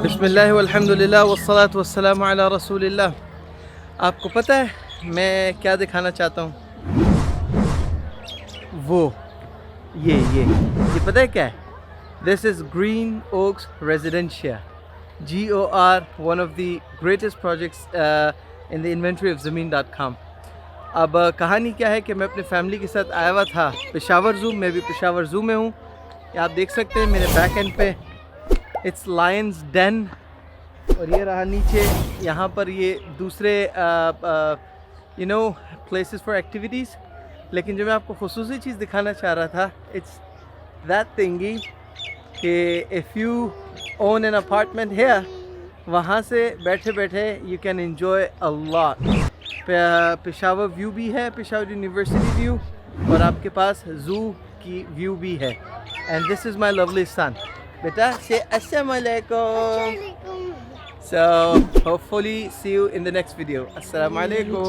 बिस्मिल्लाह वल्हम्दुलिल्लाह वस्सलातु वस्सलामु अला रसूलिल्लाह। आपको पता है मैं क्या दिखाना चाहता हूँ? वो ये पता है क्या है? This is Green Oaks Residencia, GOR, one of the greatest projects in the inventory of Zameen.com. अब कहानी क्या है कि मैं अपने फैमिली के साथ आया हुआ था पेशावर ज़ू। मैं भी पेशावर ज़ू में हूँ। आप देख सकते हैं मेरे बैक एंड पे इट्स लायंस डेन, और ये रहा नीचे। यहाँ पर ये दूसरे प्लेसेस फॉर एक्टिविटीज़। लेकिन जो मैं आपको खुसूसी चीज़ दिखाना चाह रहा था, इट्स दैट थिंगी कि if you own an apartment है, वहाँ से बैठे बैठे you can enjoy a lot. Peshawar view भी है, पेशावर यूनिवर्सिटी व्यू, और आपके पास ज़ू की व्यू भी है। And this is my lovely son. बेटा से अस्सलाम वालेकुम। So hopefully see you in the next video. Assalamu alaikum.